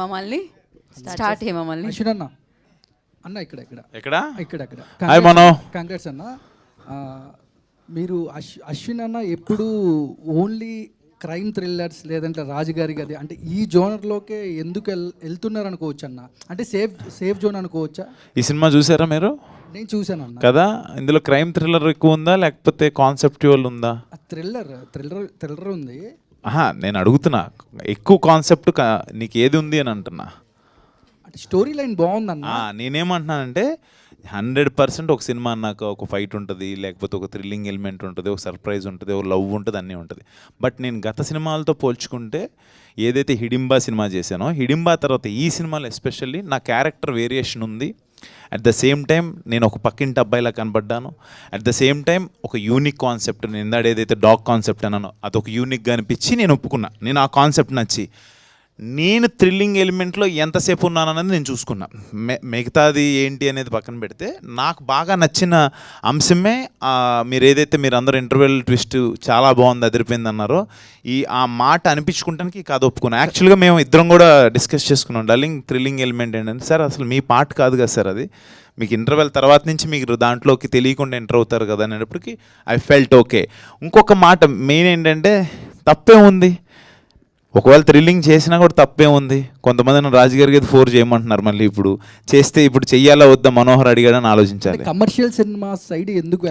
మమ్మల్ని స్టార్ట్ అయ్యి మమ్మల్ని అశ్విన్ అన్న అన్న ఇక్కడ ఇక్కడ ఎక్కడ ఇక్కడ ఇక్కడ హాయ్ మనో. కంగ్రాట్స్ అన్న. మీరు అశ్విన్ అన్న ఎప్పుడు ఓన్లీ క్రైమ్ థ్రిల్లర్స్ లేదంటే రాజుగారి గది అంటే ఈ జోనర్లోకే ఎందుకు వెళ్తున్నారు అనుకోవచ్చు అన్న, అంటే సేఫ్ జోన్ అనుకోవచ్చా? ఈ సినిమా చూసారా మీరు? నేను చూశాను అన్న. కదా, ఇందులో క్రైమ్ థ్రిల్లర్ ఎక్కువ ఉందా లేకపోతే కాన్సెప్చువల్ ఉందా? థ్రిల్లర్ ఉంది. నేను అడుగుతున్నా, ఎక్కువ కాన్సెప్ట్ నీకు ఏది ఉంది అని అంటున్నా. అంటే స్టోరీ లైన్ బాగుందన్న. నేనేమంటున్నానంటే 100% ఒక సినిమా అన్నాక ఒక ఫైట్ ఉంటుంది, లేకపోతే ఒక థ్రిల్లింగ్ ఎలిమెంట్ ఉంటుంది, ఒక సర్ప్రైజ్ ఉంటుంది, ఒక లవ్ ఉంటుంది, అన్నీ ఉంటుంది. బట్ నేను గత సినిమాలతో పోల్చుకుంటే ఏదైతే హిడింబా సినిమా చేశానో, హిడింబా తర్వాత ఈ సినిమాలో ఎస్పెషల్లీ నా క్యారెక్టర్ వేరియేషన్ ఉంది. అట్ ద సేమ్ టైం నేను ఒక పక్కింటి అబ్బాయిలా కనబడ్డాను. అట్ ద సేమ్ టైం ఒక యూనిక్ కాన్సెప్ట్, నేను ఇందాడ ఏదైతే డాగ్ కాన్సెప్ట్ అన్నానో అదొక యూనిక్గా అనిపించి నేను ఒప్పుకున్నా. నేను ఆ కాన్సెప్ట్ నచ్చి నేను థ్రిల్లింగ్ ఎలిమెంట్లో ఎంతసేపు ఉన్నానన్నది నేను చూసుకున్నా. మిగతాది ఏంటి అనేది పక్కన పెడితే నాకు బాగా నచ్చిన అంశమే మీరు ఏదైతే మీరు అందరూ ఇంటర్వెల్ ట్విస్ట్ చాలా బాగుంది, అదిరిపోయింది అన్నారో, ఆ మాట అనిపించుకుంటానికి కథ ఒప్పుకున్నాను. యాక్చువల్గా మేము ఇద్దరం కూడా డిస్కస్ చేసుకున్నాం, డార్లింగ్ థ్రిల్లింగ్ ఎలిమెంట్ ఏంటంటే, సార్ అసలు మీ పార్ట్ కాదు కదా సార్ అది, మీకు ఇంటర్వెల్ తర్వాత నుంచి మీకు దాంట్లోకి తెలియకుండా ఎంటర్ అవుతారు కదా అనేటప్పటికి ఐ ఫెల్ట్ ఓకే. ఇంకొక మాట మెయిన్ ఏంటంటే, తప్పే ఉంది ఒకవేళ థ్రిల్లింగ్ చేసినా కూడా తప్పే ఉంది. కొంతమంది రాజుగారికి అయితే 4 చేయమంటున్నారు, మళ్ళీ ఇప్పుడు చేస్తే ఇప్పుడు చెయ్యాలా వద్దా మనోహర్ అడిగాడని ఆలోచించాలి. కమర్షియల్ సినిమా సైడ్ ఎందుకు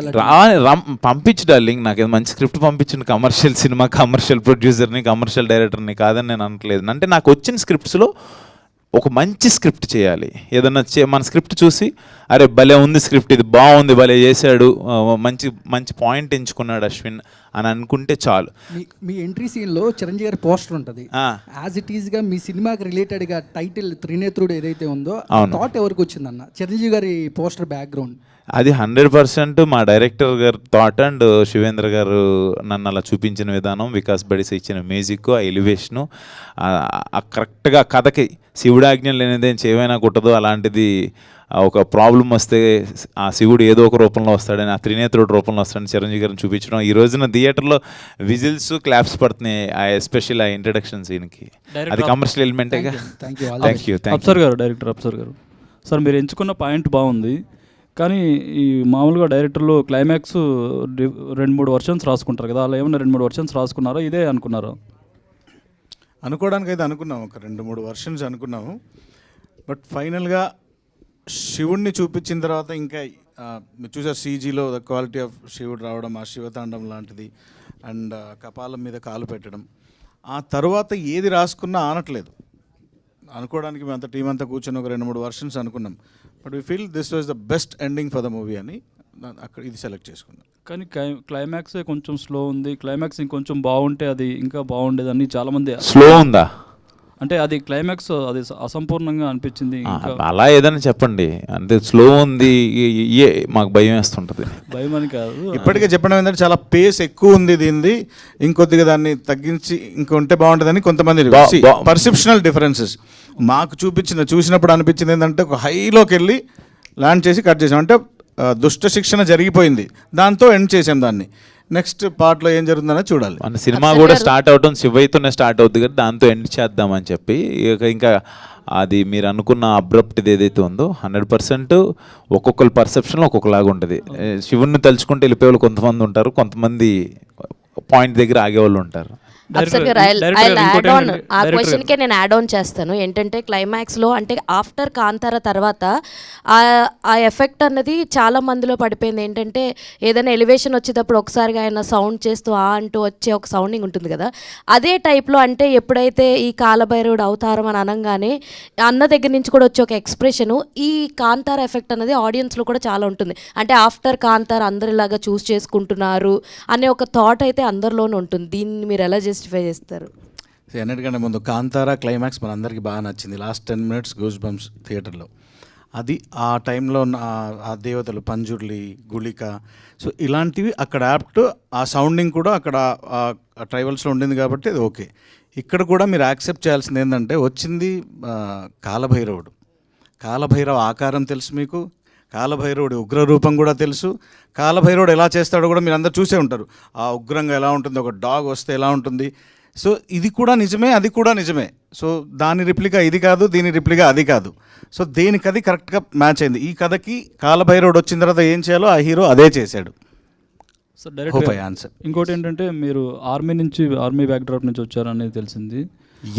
పంపించు డార్లింగ్, నాకు మంచి స్క్రిప్ట్ పంపించింది. కమర్షియల్ సినిమా, కమర్షియల్ ప్రొడ్యూసర్ని, కమర్షియల్ డైరెక్టర్ని కాదని నేను అనట్లేదు. అంటే నాకు వచ్చిన స్క్రిప్ట్స్లో ఒక మంచి స్క్రిప్ట్ చేయాలి. ఏదన్నా మన స్క్రిప్ట్ చూసి అరే భలే ఉంది స్క్రిప్ట్, ఇది బాగుంది, భలే చేశాడు, మంచి మంచి పాయింట్ ఎంచుకున్నాడు అశ్విన్ అని అనుకుంటే చాలు. మీ ఎంట్రీ సీన్లో చిరంజీవి గారి పోస్టర్ ఉంటుంది. యాజ్ ఇట్ ఈస్గా మీ సినిమాకి రిలేటెడ్గా టైటిల్ త్రినేత్రుడు ఏదైతే ఉందో థాట్ ఎవరికి వచ్చిందన్న? చిరంజీవి గారి పోస్టర్ బ్యాక్గ్రౌండ్ అది 100% మా డైరెక్టర్ గారు థాట్ అండ్ శివేంద్ర గారు నన్ను అలా చూపించిన విధానం, వికాస్ బడిస్ ఇచ్చిన మ్యూజిక్, ఆ ఎలివేషను, కరెక్ట్గా కథకి శివుడాజ్ఞం లేనిదేం చేయమైనా కుట్టదు. అలాంటిది ఒక ప్రాబ్లం వస్తే ఆ శివుడు ఏదో ఒక రూపంలో వస్తాడని, ఆ త్రినేత్రుడు రూపంలో వస్తాడని చిరంజీవి గారిని చూపించడం. ఈ రోజున థియేటర్లో విజిల్స్, క్లాప్స్ పడుతున్నాయి ఎస్పెషల్ ఆ ఇంట్రడక్షన్ సీన్కి. అది కమర్షియల్ ఎలిమెంటేగా. Thank you. అప్సర్ గారు, డైరెక్టర్ అప్సర్ గారు, సార్ మీరు ఎంచుకున్న పాయింట్ బాగుంది, కానీ ఈ మామూలుగా డైరెక్టర్లు క్లైమాక్స్ 2-3 వర్షన్స్ రాసుకుంటారు కదా, అలా ఏమన్నా 2-3 వర్షన్స్ రాసుకున్నారా, ఇదే అనుకున్నారా? అనుకోవడానికి అయితే అనుకున్నాము, ఒక 2-3 వర్షన్స్ అనుకున్నాము. బట్ ఫైనల్గా శివుడిని చూపించిన తర్వాత ఇంకా మీరు చూసారు సీజీలో ద క్వాలిటీ ఆఫ్ శివుడు రావడం, ఆ శివతాండం లాంటిది, అండ్ కపాలం మీద కాలు పెట్టడం, ఆ తర్వాత ఏది రాసుకున్నా ఆనట్లేదు. అనుకోవడానికి మేము అంత టీం అంతా కూర్చొని ఒక 2-3 వర్షన్స్ అనుకున్నాం. But we feel this was the best ending for the movie అని అక్కడ ఇది సెలెక్ట్ చేసుకున్నాం. కానీ క్లైమాక్సే కొంచెం స్లో ఉంది, క్లైమాక్స్ ఇంకొంచెం బాగుంటే అది ఇంకా బాగుండేదని చాలామంది. స్లో ఉందా అంటే అది క్లైమాక్స్ అది అసంపూర్ణంగా అనిపించింది. అలా ఏదైనా చెప్పండి, అంటే స్లో ఉంది మాకు భయం వేస్తుంటుంది. భయం అని కాదు, ఇప్పటికే చెప్పడం ఏంటంటే చాలా పేస్ ఎక్కువ ఉంది దీనిది, ఇంకొద్దిగా దాన్ని తగ్గించి ఇంకొంటే బాగుంటుందని కొంతమంది పర్సెప్షనల్ డిఫరెన్సెస్. మాకు చూసినప్పుడు అనిపించింది ఏంటంటే ఒక హైలోకి వెళ్ళి ల్యాండ్ చేసి కట్ చేసాం, అంటే దుష్ట శిక్షణ జరిగిపోయింది, దాంతో ఎండ్ చేసాం దాన్ని. నెక్స్ట్ పార్ట్లో ఏం జరుగుతుందనే చూడాలి. మన సినిమా కూడా స్టార్ట్ అవడం శివయ్యతోనే స్టార్ట్ అవుతుంది కదా, దాంతో ఎండ్ చేద్దామని చెప్పి ఇంకా అది మీరు అనుకున్న అబ్రప్ట్ ఏదైతే ఉందో 100% ఒక్కొక్కరి పర్సెప్షన్లో ఒక్కొక్కలాగా ఉంటుంది. శివుణ్ణి తలుచుకుంటే వెళ్ళిపోయేవాళ్ళు కొంతమంది ఉంటారు, కొంతమంది పాయింట్ దగ్గర ఆగేవాళ్ళు ఉంటారు. ఆ క్వశ్చన్కే నేను యాడ్ ఆన్ చేస్తాను. ఏంటంటే క్లైమాక్స్లో అంటే ఆఫ్టర్ కాంతార తర్వాత ఆ ఎఫెక్ట్ అన్నది చాలా మందిలో పడిపోయింది. ఏంటంటే ఏదైనా ఎలివేషన్ వచ్చేటప్పుడు ఒకసారిగా ఆయన సౌండ్ చేస్తూ అంటూ వచ్చే ఒక సౌండింగ్ ఉంటుంది కదా, అదే టైప్లో అంటే ఎప్పుడైతే ఈ కాలభైరవుడు అవతారం అని అనగానే అన్న దగ్గర నుంచి కూడా వచ్చే ఒక ఎక్స్ప్రెషను, ఈ కాంతార ఎఫెక్ట్ అనేది ఆడియన్స్లో కూడా చాలా ఉంటుంది. అంటే ఆఫ్టర్ కాంతార అందరిలాగా చూస్ చేసుకుంటున్నారు అనే ఒక థాట్ అయితే అందరిలోనూ ఉంటుంది. దీన్ని మీరు ఎలా జస్టిఫై చేస్తారు? అన్నిటికంటే ముందు కాంతారా క్లైమాక్స్ మనందరికీ బాగా నచ్చింది. లాస్ట్ 10 minutes గూస్ బంప్స్ థియేటర్లో. అది ఆ టైంలో ఆ దేవతలు పంజుర్లి, గుళిక, సో ఇలాంటివి అక్కడ యాప్ట్, ఆ సౌండింగ్ కూడా అక్కడ ట్రైబల్స్లో ఉండింది కాబట్టి అది ఓకే. ఇక్కడ కూడా మీరు యాక్సెప్ట్ చేయాల్సింది ఏంటంటే వచ్చింది కాలభైరవ ఆకారం తెలుసు మీకు, కాలభైరవుడి ఉగ్రరూపం కూడా తెలుసు, కాలభైరవుడు ఎలా చేస్తాడో కూడా మీరు అందరు చూసే ఉంటారు. ఆ ఉగ్రంగా ఎలా ఉంటుంది, ఒక డాగ్ వస్తే ఎలా ఉంటుంది. సో ఇది కూడా నిజమే, అది కూడా నిజమే. సో దాని రిప్లికా ఇది కాదు, దీని రిప్లికా అది కాదు. సో దేనికది కరెక్ట్గా మ్యాచ్ అయింది. ఈ కథకి కాలభైరవుడు వచ్చిన తర్వాత ఏం చేయాలో ఆ హీరో అదే చేశాడు. So Hope direct I answered. ఇంకోటి ఏంటంటే మీరు ఆర్మీ బ్యాక్డ్రాప్ నుంచి వచ్చారనేది తెలిసింది.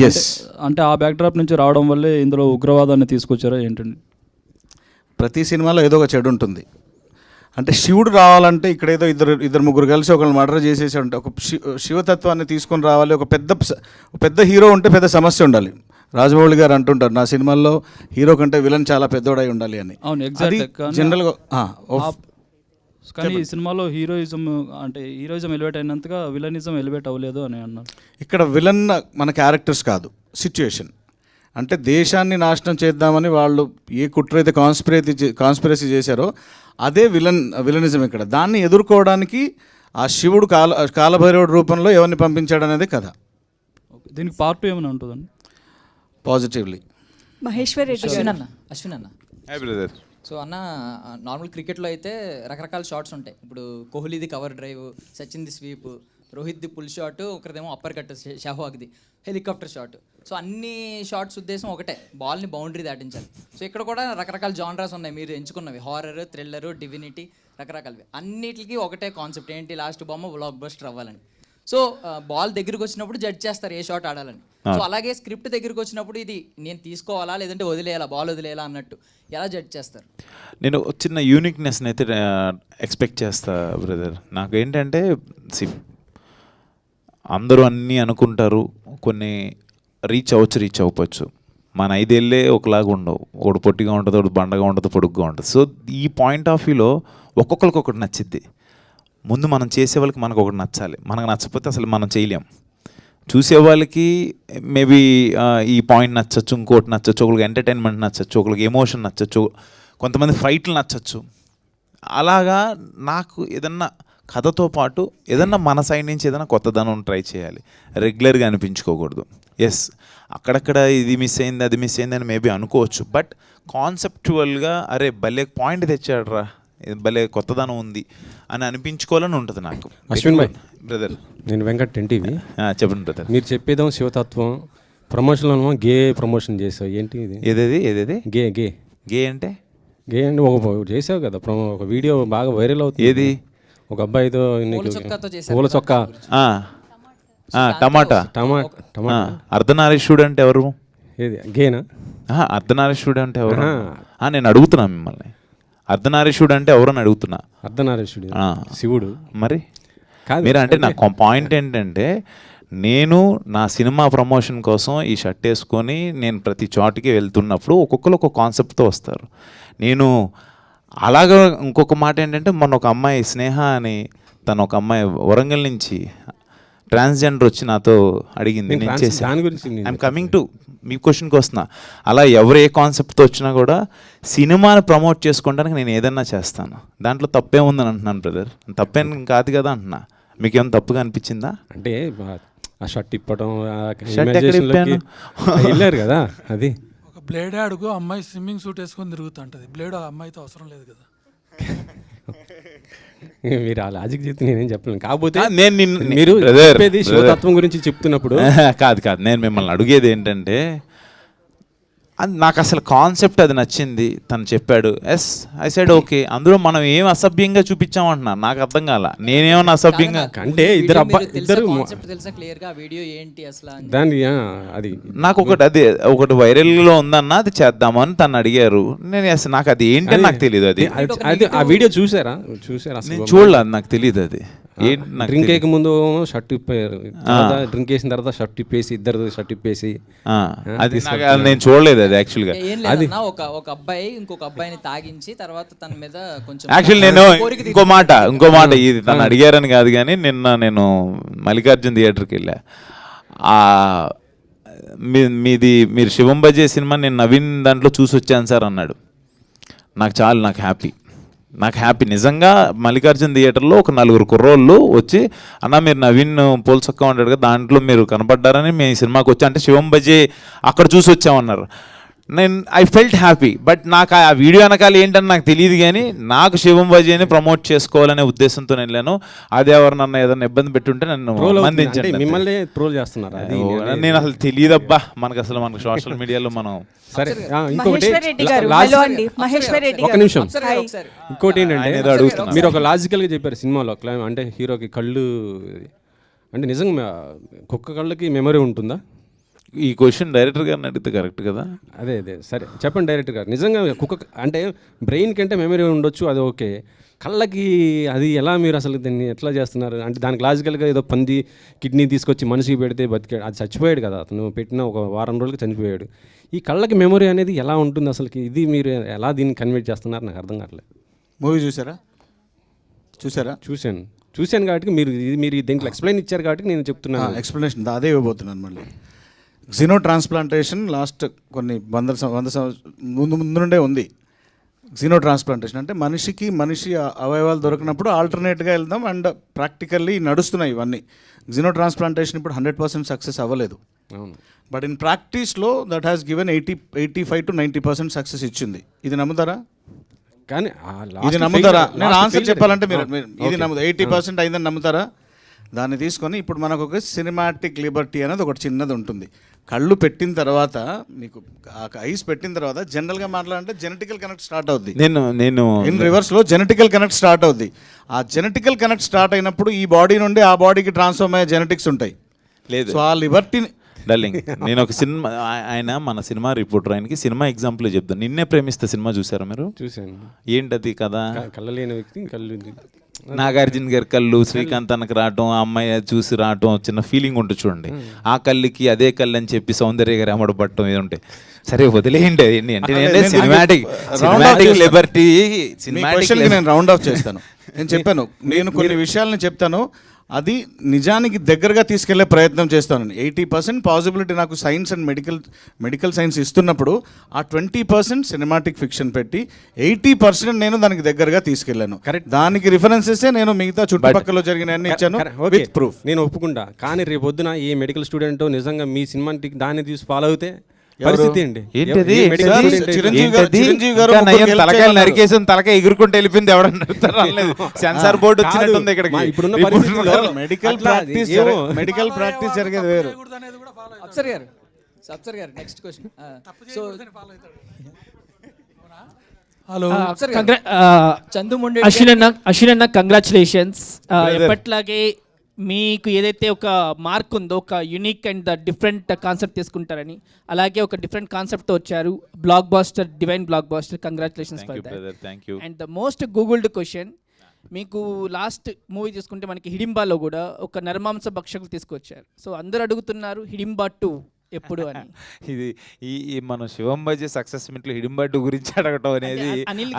ఎస్, అంటే ఆ బ్యాక్డ్రాప్ నుంచి రావడం వల్లే ఇందులో ఉగ్రవాదాన్ని తీసుకొచ్చారా ఏంటండి? ప్రతి సినిమాలో ఏదో ఒక చెడు ఉంటుంది. అంటే శివుడు రావాలంటే ఇక్కడ ఏదో ఇద్దరు ముగ్గురు కలిసి ఒకళ్ళు మర్డర్ చేసేసి ఉంటే ఒక శివతత్వాన్ని తీసుకొని రావాలి. ఒక పెద్ద హీరో ఉంటే పెద్ద సమస్య ఉండాలి. రాజమౌళి గారు అంటుంటారు, నా సినిమాల్లో హీరో కంటే విలన్ చాలా పెద్దోడై ఉండాలి అని. అవును, అది ఎగ్జాక్ట్. జనరల్గా కానీ ఈ సినిమాలో హీరోయిజం ఎలివేట్ అయినంతగా విలనిజం ఎలివేట్ అవ్వలేదు అని అన్నారు. ఇక్కడ విలన్ మన క్యారెక్టర్స్ కాదు, సిచ్యుయేషన్. అంటే దేశాన్ని నాశనం చేద్దామని వాళ్ళు ఏ కుట్ర అయితే కాన్స్పిరసీ చేశారో అదే విలనిజం ఇక్కడ. దాన్ని ఎదుర్కోవడానికి ఆ శివుడు కాలభైరవుడు రూపంలో ఎవరిని పంపించాడు అనేది కథ. దీనికి పార్ట్ 2 ఏమైనా ఉంటుందండి? పాజిటివ్లీ. మహేశ్వర్ రెడ్డి గారు. అశ్విన్ అన్న. Hi brother. సో అన్న, నార్మల్ క్రికెట్లో అయితే రకరకాల షాట్స్ ఉంటాయి. ఇప్పుడు కోహ్లీది కవర్ డ్రైవ్, సచిన్ది స్వీప్, రోహిత్ది పుల్ షాట్, ఒకరిదేమో అప్పర్ కట్, షెహ్వాగ్ది హెలికాప్టర్ షాట్. సో అన్ని షాట్స్ ఉద్దేశం ఒకటే, బాల్ని బౌండరీ దాటించాలి. సో ఇక్కడ కూడా రకరకాల జానరాస్ ఉన్నాయి మీరు ఎంచుకున్నవి, హారర్, థ్రిల్లర్, డివినిటీ, రకరకాలవి. అన్నిటికీ ఒకటే కాన్సెప్ట్ ఏంటి, లాస్ట్ బొమ్మ బ్లాక్ బస్టర్ అవ్వాలని. సో బాల్ దగ్గరికి వచ్చినప్పుడు జడ్జ్ చేస్తారు ఏ షాట్ ఆడాలని. సో అలాగే స్క్రిప్ట్ దగ్గరికి వచ్చినప్పుడు ఇది నేను తీసుకోవాలా లేదంటే వదిలేయాలా, బాల్ వదిలేయాలా అన్నట్టు ఎలా జడ్జ్ చేస్తారు? నేను చిన్న యూనిక్నెస్ని అయితే ఎక్స్పెక్ట్ చేస్తా బ్రదర్. నాకేంటంటే అందరూ అన్నీ అనుకుంటారు, కొన్ని రీచ్ అవ్వచ్చు. మన 5 ఏళ్ళే ఒకలాగా ఉండవు, ఒకటి పొట్టిగా ఉంటుంది, ఒకటి బండగా ఉంటుంది, పొడుగ్గా ఉంటుంది. సో ఈ పాయింట్ ఆఫ్ వ్యూలో ఒక్కొక్కరికి ఒకటి నచ్చిద్ది. ముందు మనం చేసే వాళ్ళకి మనకు ఒకటి నచ్చాలి, మనకు నచ్చకపోతే అసలు మనం చేయలేం. చూసే వాళ్ళకి మేబీ ఈ పాయింట్ నచ్చచ్చు, ఇంకోటి నచ్చచ్చు, ఒకరికి ఎంటర్టైన్మెంట్ నచ్చచ్చు, ఒకరికి ఎమోషన్ నచ్చచ్చు, కొంతమంది ఫైట్లు నచ్చచ్చు. అలాగా నాకు ఏదన్నా కథతో పాటు ఏదన్నా మన సైడ్ నుంచి ఏదైనా కొత్తదనం ట్రై చేయాలి, రెగ్యులర్గా అనిపించుకోకూడదు. ఎస్, అక్కడక్కడ ఇది మిస్ అయింది, అది మిస్ అయింది అని మేబీ అనుకోవచ్చు. బట్ కాన్సెప్చువల్గా అరే భలే పాయింట్ తెచ్చాడురా, భలే కొత్తదనం ఉంది అని అనిపించుకోవాలని ఉంటుంది నాకు. అశ్విన్ భాయ్ బ్రదర్, నేను వెంకట్ ఎన్టీవీ. చెప్పండి బ్రదర్. మీరు చెప్పేదేమో శివతత్వం, ప్రమోషన్లో గే ప్రమోషన్ చేసావు, ఏంటి ఇది? ఏదేది గే అంటే ఒక చేసావు కదా ఒక వీడియో బాగా వైరల్ అవుతుంది. ఏది? ఒక అబ్బాయితో పూల చొక్కా, టమాటా. అర్ధనారీశ్వరుడు అంటే ఎవరు? ఏది గేనా? అర్ధనారీశ్వరుడు అంటే ఎవరు? నేను అడుగుతున్నా మిమ్మల్ని, అర్ధనారీశ్వరుడు అంటే ఎవరని అడుగుతున్నా. అర్ధనారీశ్వరుడు శివుడు మరి కాదు. మీరు అంటే నా పాయింట్ ఏంటంటే, నేను నా సినిమా ప్రమోషన్ కోసం ఈ షర్ట్ వేసుకొని నేను ప్రతి చోటికి వెళ్తున్నప్పుడు ఒక్కొక్కరు ఒక్కొక్క కాన్సెప్ట్తో వస్తారు. నేను అలాగా ఇంకొక మాట ఏంటంటే, మొన్న ఒక అమ్మాయి స్నేహ అని, తను ఒక అమ్మాయి వరంగల్ నుంచి ట్రాన్స్జెండర్ వచ్చి నాతో అడిగింది, నేను చేశాను. ఐఎమ్ కమింగ్ టు మీ క్వశ్చన్కి వస్తున్నా. అలా ఎవరు ఏ కాన్సెప్ట్తో వచ్చినా కూడా సినిమాని ప్రమోట్ చేసుకోవడానికి నేను ఏదన్నా చేస్తాను, దాంట్లో తప్పే ఉందని అంటున్నాను బ్రదర్. తప్పేం కాదు కదా అంటున్నా. మీకేం తప్పుగా అనిపించిందా? అంటే ఆ షర్ట్ ఇప్పడం, షర్ట్ ఎక్కడ ఇప్పాను వెళ్ళారు కదా, అది ఒక బ్లేడ్ అడుగు అమ్మాయి స్విమ్మింగ్ సూట్ వేసుకొని తిరుగుతుంటది, బ్లేడ్ అమ్మాయితో అవసరం లేదు కదా. మీరు ఆ లాజిక్ చెప్తే నేనేం చెప్పలేను. కాకపోతే నేను మీరు చెప్పేది శివతత్వం గురించి చెప్తున్నప్పుడు కాదు, నేను మిమ్మల్ని అడిగేది ఏంటంటే, నాకు అసలు కాన్సెప్ట్ అది నచ్చింది, తను చెప్పాడు, ఎస్ ఐ సైడ్ ఓకే. అందులో మనం ఏం అసభ్యంగా చూపించామంటున్నా నాకు అర్థం కాల. నేనేమన్నా అసభ్యంగా అంటే ఇద్దరు దాన్ని అది నాకు ఒకటి వైరల్లో ఉందన్న, అది చేద్దామని తను అడిగారు. నేను నాకు అది ఏంటని నాకు తెలియదు. అది ఆ వీడియో చూసారా? నేను చూడలేదు, నాకు తెలియదు అది. డ్రింక్ వేయక ముందు షర్ట్ ఇప్పారు, డ్రింక్ వేసిన తర్వాత షర్ట్ ఇప్పేసి, ఇద్దరు షర్ట్ ఇప్పేసి, అది నేను చూడలేదు అది యాక్చువల్గా. అది ఒక అబ్బాయి ఇంకొక అబ్బాయిని తాగించి తర్వాత తన మీద కొంచెం యాక్చువల్లీ నేను ఇంకో మాట ఇది తను అడిగారని కాదు కానీ, నిన్న నేను మల్లికార్జున థియేటర్కి వెళ్ళా. మీరు శివం బజే సినిమా నేను నవీన్ దాంట్లో చూసి వచ్చాను సార్ అన్నాడు. నాకు హ్యాపీ నిజంగా. మల్లికార్జున థియేటర్లో ఒక 4 కుర్రోళ్ళు వచ్చి, అన్న మీరు నవీన్ పోల్చొక్క ఉంటాడు కదా, దాంట్లో మీరు కనపడ్డారని మేము ఈ సినిమాకి వచ్చా అంటే, శివం బజే అక్కడ చూసి వచ్చామన్నారు. I felt happy. బట్ నాకు ఆ వీడియో వెనకాల ఏంటని నాకు తెలియదు, కానీ నాకు శివం బజీని ప్రమోట్ చేసుకోవాలనే ఉద్దేశంతో నేను వెళ్ళాను. అది ఎవరు నన్ను ఏదైనా ఇబ్బంది పెట్టుంటే నన్ను మందించండి. మిమ్మల్ని ట్రోల్ చేస్తున్నారు అది నేను అసలు తెలియదబ్బా, మనకు సోషల్ మీడియాలో మనం. సరే ఇంకొకటి మహేశ్వర్ రెడ్డి గారు, హలో అండి, మహేశ్వర్ రెడ్డి ఒక గారు. నిమిషం. హాయ్. ఇంకోటి ఆయన ఏదో ఏంటంటే అడుగుతున్నారు. మీరు ఒక లాజికల్గా చెప్పారు సినిమాలో అంటే హీరోకి కళ్ళు అంటే నిజంగా కుక్క కళ్ళకి మెమరీ ఉంటుందా? ఈ క్వశ్చన్ డైరెక్టర్ గారిని అడిగితే కరెక్ట్ కదా. అదే సరే చెప్పండి డైరెక్టర్ గారు. నిజంగా కుక్క అంటే బ్రెయిన్ కంటే మెమరీ ఉండొచ్చు, అది ఓకే. కళ్ళకి అది ఎలా మీరు అసలు దాన్ని ఎట్లా చేస్తున్నారు? అంటే దానికి లాజికల్గా ఏదో పంది కిడ్నీ తీసుకొచ్చి మనిషికి పెడితే బతికాడు, అది చచ్చిపోయాడు కదా, అతను పెట్టిన ఒక వారం రోజులకి చనిపోయాడు. ఈ కళ్ళకి మెమరీ అనేది ఎలా ఉంటుంది అసలుకి? ఇది మీరు ఎలా దీన్ని కన్వర్ట్ చేస్తున్నారు నాకు అర్థం కావట్లేదు. మూవీ చూసారా? చూశాను కాబట్టి మీరు దీంట్లో ఎక్స్ప్లెయిన్ ఇచ్చారు కాబట్టి నేను చెప్తున్నాను. ఎక్స్ప్లెనేషన్ అదే ఇవ్వబోతున్నాను. మళ్ళీ జినో ట్రాన్స్ప్లాంటేషన్ లాస్ట్ కొన్ని ముందు నుండే ఉంది. జినో ట్రాన్స్ప్లాంటేషన్ అంటే మనిషి అవయవాలు దొరికినప్పుడు ఆల్టర్నేట్గా వెళ్దాం, అండ్ ప్రాక్టికల్లీ నడుస్తున్నాయి ఇవన్నీ. జినో ట్రాన్స్ప్లాంటేషన్ ఇప్పుడు 100% సక్సెస్ అవ్వలేదు. అవును. బట్ ఇన్ ప్రాక్టీస్లో that has given 85 to 90% success ఇచ్చింది. ఇది నమ్ముతారా? కానీ ఇది నమ్ముతారా? నేను ఆన్సర్ చెప్పాలంటే మీరు ఇది 80% అయిందని నమ్ముతారా? దాన్ని తీసుకొని ఇప్పుడు మనకు ఒక సినిమాటిక్ లిబర్టీ అనేది ఒకటి చిన్నది ఉంటుంది. కళ్ళు పెట్టిన తర్వాత మీకు ఐస్ పెట్టిన తర్వాత జనరల్గా మాట్లాడాలంటే జెనెటికల్ కనెక్ట్ స్టార్ట్ అవుద్ది. నేను ఇన్ రివర్స్లో జెనెటికల్ కనెక్ట్ స్టార్ట్ అవుద్ది. ఆ జెనెటికల్ కనెక్ట్ స్టార్ట్ అయినప్పుడు ఈ బాడీ నుండి ఆ బాడీకి ట్రాన్స్ఫార్మ్ అయ్యే జెనెటిక్స్ ఉంటాయి. లేదు, సో ఆ లిబర్టీని డార్లింగ్, నేను ఒక సినిమా, ఆయన మన సినిమా రిపోర్టర్, ఆయనకి సినిమా ఎగ్జాంపుల్ చెప్తాను. నిన్నే ప్రేమిస్తే సినిమా చూసారా మీరు? చూశాను. ఏంటది కదా? కళ్ళ లేని వ్యక్తి కళ్ళు నాగార్జున గారి కళ్ళు శ్రీకాంత్ అన్నకు రావటం, ఆ అమ్మాయి చూసి రావటం, చిన్న ఫీలింగ్ ఉంటుంది చూడండి. ఆ కళ్ళకి అదే కళ్ళు అని చెప్పి సౌందర్య గారు అమ్మడపడటం ఇది ఉంటాయి. సరే వదిలేయండి, అంటే సినిమాటిక్ లిబర్టీ, సినిమాటిక్. నేను రౌండ్ ఆఫ్ చేస్తాను. నేను చెప్పాను, నేను కొన్ని విషయాలను చెప్తాను, అది నిజానికి దగ్గరగా తీసుకెళ్లే ప్రయత్నం చేస్తాను. 80% పాసిబిలిటీ నాకు సైన్స్ అండ్ మెడికల్ సైన్స్ ఇస్తున్నప్పుడు ఆ 20% సినిమాటిక్ ఫిక్షన్ పెట్టి 80% నేను దానికి దగ్గరగా తీసుకెళ్లాను. దానికి రిఫరెన్సెస్ నేను మిగతా చుట్టుపక్కల జరిగిన అన్ని ఇచ్చాను విత్ ప్రూఫ్. నేను ఒప్పుకుంటా. కానీ రేపు పొద్దున ఈ మెడికల్ స్టూడెంట్ నిజంగా మీ సినిమాటిక్ దాన్ని తీసి ఫాలో అయితే పరిస్థితి ఏంటి? ఏంటది? చిరంజీవి గారు తలకాయలు నరికేసి తలకాయ ఎగురుకుంటూ వెళ్ళిపోయింది. ఎవరన్నా సెన్సార్ బోర్డు వచ్చినట్టుంది ఇక్కడికి. ఇప్పుడున్న పరిస్థితుల్లో మెడికల్ ప్రాక్టీస్ జరిగేది వేరు. అప్సర్ గారు నెక్స్ట్ క్వశ్చన్. సో హలో, చందుముండే అశ్విన్ అన్న కంగ్రాచులేషన్స్. ఎప్పట్లాగే మీకు ఏదైతే ఒక మార్క్ ఉందో, ఒక యూనిక్ అండ్ డిఫరెంట్ కాన్సెప్ట్ తీసుకుంటారని, అలాగే ఒక డిఫరెంట్ కాన్సెప్ట్తో వచ్చారు. Blockbuster, divine blockbuster, congratulations for that. And the most googled question, మీకు లాస్ట్ మూవీ చూసుకుంటే మనకి హిడింబాలో కూడా ఒక నరమాంస భక్షకులు తీసుకొచ్చారు. సో అందరూ అడుగుతున్నారు హిడింబా 2 ఎప్పుడు అని. ఇది ఈ మనం శివం బజీ సక్సెస్ మీట్లో హిడింబట్టు గురించి అడగటం అనేది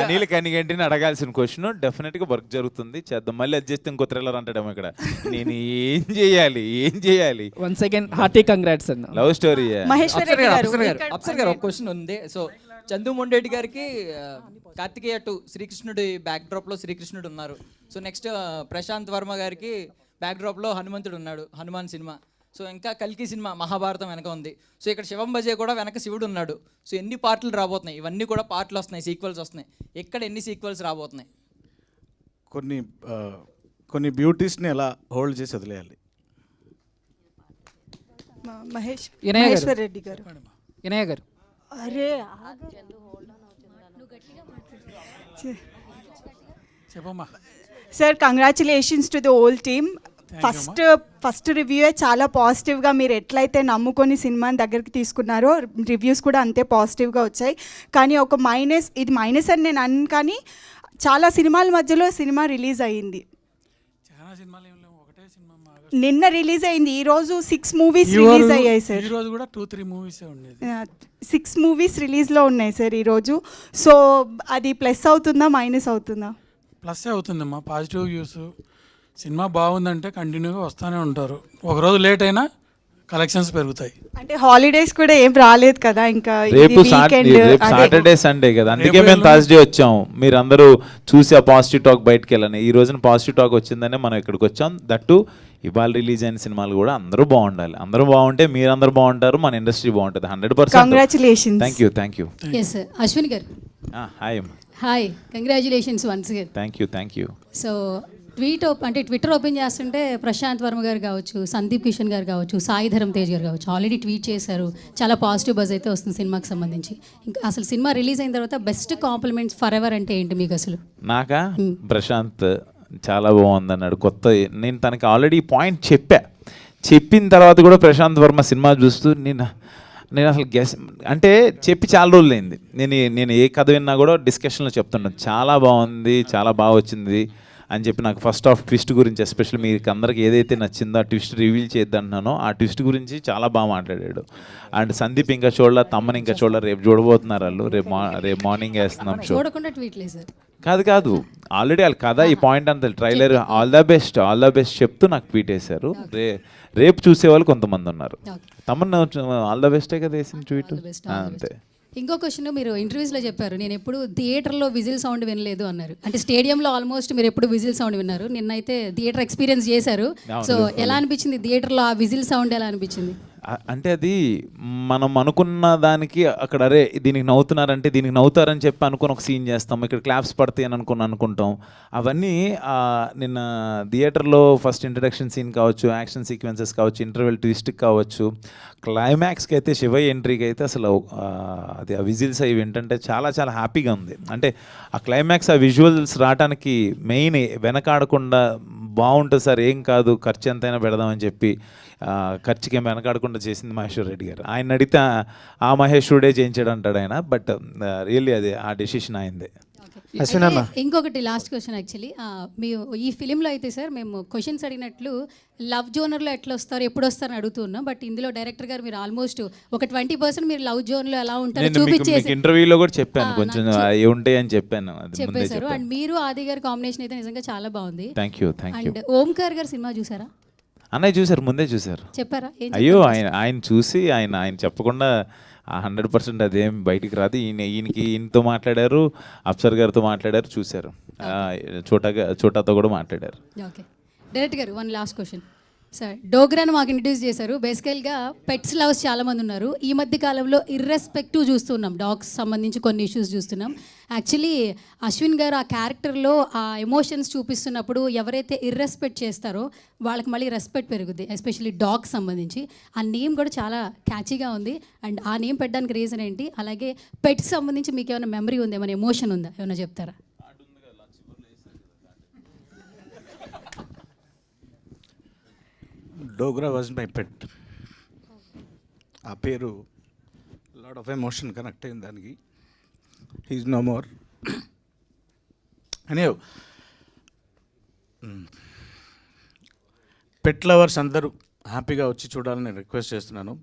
అనిల్ కనిగంటిని అడగాల్సిన క్వశ్చన్. డెఫినెట్గా వర్క్ జరుగుతుంది, చేద్దాం. మళ్ళీ అది చేస్తే ఇంకో థ్రిల్లర్ అంటాడేమో ఇక్కడ. నేను ఏం చేయాలి? వన్స్ అగైన్ హార్టీ కంగ్రాట్స్ అన్న. Love story. మహేశ్వర్ రెడ్డి అప్సర్ గారు ఒక క్వశ్చన్ ఉంది. సో చందుముండేటి గారికి కార్తికేయ 2 శ్రీకృష్ణుడి బ్యాక్ డ్రాప్ లో శ్రీకృష్ణుడు ఉన్నారు. సో నెక్స్ట్ ప్రశాంత్ వర్మ గారికి బ్యాక్ డ్రాప్ లో హనుమంతుడు ఉన్నాడు, హనుమాన్ సినిమా. సో ఇంకా కల్కి సినిమా మహాభారతం వెనక ఉంది. సో ఇక్కడ శివం బజే కూడా వెనక శివుడు ఉన్నాడు. సో ఎన్ని పార్ట్లు రాబోతున్నాయి? ఇవన్నీ కూడా పార్ట్లు వస్తున్నాయి, సీక్వెల్స్ వస్తున్నాయి. ఎక్కడ ఎన్ని సీక్వెల్స్ రాబోతున్నాయి? కొన్ని బ్యూటీస్ని ఎలా హోల్డ్ చేసి వదిలేయాలి? మహేశ్వర్ రెడ్డి గారు. వినయ్ గారు. అరే చెప్పమ్మా. Sir, congratulations to the whole team. First రివ్యూయే చాలా పాజిటివ్గా, మీరు ఎట్లయితే నమ్ముకొని సినిమాని దగ్గరికి తీసుకున్నారో రివ్యూస్ కూడా అంతే పాజిటివ్గా వచ్చాయి. కానీ ఒక మైనస్, ఇది మైనస్ అని నేను అన్నాను, కానీ చాలా సినిమాల మధ్యలో సినిమా రిలీజ్ అయ్యింది. నిన్న రిలీజ్ అయింది, ఈరోజు 6 మూవీస్ రిలీజ్ అయ్యాయి సార్. ఈరోజు కూడా 2-3 మూవీస్ ఉండేది. 6 మూవీస్ రిలీజ్లో ఉన్నాయి సార్ ఈరోజు. సో అది ప్లస్ అవుతుందా మైనస్ అవుతుందా? ప్లస్ అవుతుందమ్మా. పాజిటివ్ వ్యూస్, సినిమా బాగుందంటే కంటిన్యూగా వస్తూనే ఉంటారు. ఒకరోజు లేట్ అయినా కలెక్షన్స్ పెరుగుతాయి. అంటే హాలిడేస్ కూడా ఏం రాలేదు కదా, ఇంకా రేపు సాటర్డే సండే కదా, అందుకే మేము థర్స్డే వచ్చాము. మీరు అందరూ చూసి ఆ పాజిటివ్ టాక్ బయటకు వెళ్ళని. ఈ రోజున పాజిటివ్ టాక్ వచ్చిందనే మనం ఇక్కడికి వచ్చాం. దట్టు ఇవాళ రిలీజ్ అయిన సినిమాలు కూడా అందరూ బాగుండాలి. అందరూ బాగుంటే మీరందరూ బాగుంటారు, మన ఇండస్ట్రీ బాగుంటుంది. 100%. Congratulations. Thank you. Yes Ashwin గారు, hi hi, congratulations once again. Thank you. So Twitter open చేస్తుంటే ప్రశాంత్ వర్మ గారు కావచ్చు, సందీప్ కిషన్ గారు కావచ్చు, సాయి ధరమ్ తేజ్ గారు కావచ్చు ఆల్రెడీ ట్వీట్ చేశారు. చాలా పాజిటివ్ బజ్ అయితే వస్తుంది సినిమాకి సంబంధించి. ఇంకా అసలు సినిమా రిలీజ్ అయిన తర్వాత బెస్ట్ కాంప్లిమెంట్స్ ఫర్ ఎవర్ అంటే ఏంటి మీకు అసలు? నాకా ప్రశాంత్ చాలా బాగుంది అన్నాడు. కొత్త నేను తనకి ఆల్రెడీ పాయింట్ చెప్పిన తర్వాత కూడా ప్రశాంత్ వర్మ సినిమా చూస్తూ నేను అసలు అంటే చెప్పి చాలా రోజులైంది. నేను ఏ కథ విన్నా కూడా డిస్కషన్లో చెప్తున్నాను చాలా బాగుంది, చాలా బాగా వచ్చింది అని చెప్పి. నాకు ఫస్ట్ హాఫ్ ట్విస్ట్ గురించి ఎస్పెషల్లీ మీకు అందరికి ఏదైతే నచ్చిందో ఆ ట్విస్ట్ రివీల్ చేద్దంటున్నానో ఆ ట్విస్ట్ గురించి చాలా బాగా మాట్లాడాడు. అండ్ సందీప్ ఇంకా చూడాల, తమ్మని ఇంకా చూడాల, రేపు చూడబోతున్నారు వాళ్ళు. రేపు మార్నింగ్ వేస్తున్నాం షో. చూడకుండా ట్వీట్ లేదు సార్. కాదు ఆల్రెడీ వాళ్ళు కదా ఈ పాయింట్ అంతా ట్రైలర్ ఆల్ ద బెస్ట్ చెప్తూ నాకు ట్వీట్ వేశారు. రేపు చూసే వాళ్ళు కొంతమంది ఉన్నారు. తమన్నా ఆల్ ద బెస్టే కదా వేసింది ట్వీట్. అంతే. ఇంకో క్వశ్చన్, మీరు ఇంటర్వ్యూస్లో చెప్పారు నేను ఎప్పుడు థియేటర్లో విజిల్ సౌండ్ వినలేదు అన్నారు. అంటే స్టేడియంలో ఆల్మోస్ట్ మీరు ఎప్పుడు విజిల్ సౌండ్ విన్నారు, నిన్నైతే థియేటర్ ఎక్స్పీరియన్స్ చేశారు. సో ఎలా అనిపించింది థియేటర్లో ఆ విజిల్ సౌండ్ ఎలా అనిపించింది? అంటే అది మనం అనుకున్న దానికి అక్కడ అరే దీనికి నవ్వుతున్నారంటే దీనికి నవ్వుతారని చెప్పి అనుకుని ఒక సీన్ చేస్తాం, ఇక్కడ క్లాప్స్ పడతాయి అని అనుకుంటాం. అవన్నీ నిన్న థియేటర్లో ఫస్ట్ ఇంట్రడక్షన్ సీన్ కావచ్చు, యాక్షన్ సీక్వెన్సెస్ కావచ్చు, ఇంటర్వెల్ ట్విస్ట్కి కావచ్చు, క్లైమాక్స్కి అయితే శివయ్య ఎంట్రీకి అయితే అసలు అది ఆ విజిల్స్ అవి ఏంటంటే చాలా చాలా హ్యాపీగా ఉంది. అంటే ఆ క్లైమాక్స్ ఆ విజువల్స్ రావడానికి మెయిన్ వెనకాడకుండా బాగుంటుంది సార్, ఏం కాదు ఖర్చు ఎంతైనా పెడదామని చెప్పి ఖర్చుకి ఏం వెనకాడకుండా చేసింది మహేశ్వర్ రెడ్డి గారు. ఆయన అడిగితే ఆ మహేశ్వరుడే చేయించాడు అంటాడు ఆయన. బట్ రియల్లీ అది ఆ డెసిషన్ అయిందే. ఇంకొకటి లాస్ట్ క్వశ్చన్ యాక్చువల్లీ, మీ ఈ ఫిలింలో అయితే సార్ మేము క్వశ్చన్స్ అడిగినట్లు లవ్ జోనర్లో ఎట్లా వస్తారు, ఎప్పుడు వస్తారని అడుగుతున్నాం. బట్ ఇందులో డైరెక్టర్ గారు మీరు ఆల్మోస్ట్ ఒక 20% మీరు లవ్ జోన్లో ఎలా ఉంటారో చూపించేసి ఇంటర్వ్యూలో కూడా చెప్పాను, కొంచెం ఉంటాయి అని చెప్పేశారు. అండ్ మీరు ఆది గారి కాంబినేషన్ అయితే నిజంగా చాలా బాగుంది. Thank you. అండ్ ఓంకార్ గారు సినిమా చూసారా? అన్నయ్య చూసారు, ముందే చూసారు. చెప్పారా? అయ్యో ఆయన చూసి ఆయన చెప్పకుండా 100% అదేం బయటికి రాదు. ఈయనతో మాట్లాడారు, అప్సర్ గారితో మాట్లాడారు, చూశారు, చోటాతో కూడా మాట్లాడారు. ఓకే డైరెక్టర్ గారు, వన్ లాస్ట్ క్వశ్చన్ సార్. డోగ్రాను మాకు ఇంట్రడ్యూస్ చేశారు. బేసికల్గా పెట్స్ లవర్స్ చాలామంది ఉన్నారు. ఈ మధ్య కాలంలో ఇర్రెస్పెక్టివ్ చూస్తున్నాం, డాగ్స్ సంబంధించి కొన్ని ఇష్యూస్ చూస్తున్నాం. యాక్చువల్లీ అశ్విన్ గారు ఆ క్యారెక్టర్లో ఆ ఎమోషన్స్ చూపిస్తున్నప్పుడు ఎవరైతే ఇర్రెస్పెక్ట్ చేస్తారో వాళ్ళకి మళ్ళీ రెస్పెక్ట్ పెరుగుద్ది, ఎస్పెషల్లీ డాగ్స్ సంబంధించి. ఆ నేమ్ కూడా చాలా క్యాచీగా ఉంది. అండ్ ఆ నేమ్ పెట్టడానికి రీజన్ ఏంటి? అలాగే పెట్స్ సంబంధించి మీకు ఏమైనా మెమరీ ఉంది, ఏమైనా ఎమోషన్ ఉందా, ఏమైనా చెప్తారా? Dogra was my pet. ఆ పేరు లాట్ ఆఫ్ ఎమోషన్ కనెక్ట్ అయింది దానికి. He is no more. అని పెట్ లవర్స్ అందరూ హ్యాపీగా వచ్చి చూడాలని రిక్వెస్ట్ చేస్తున్నాను.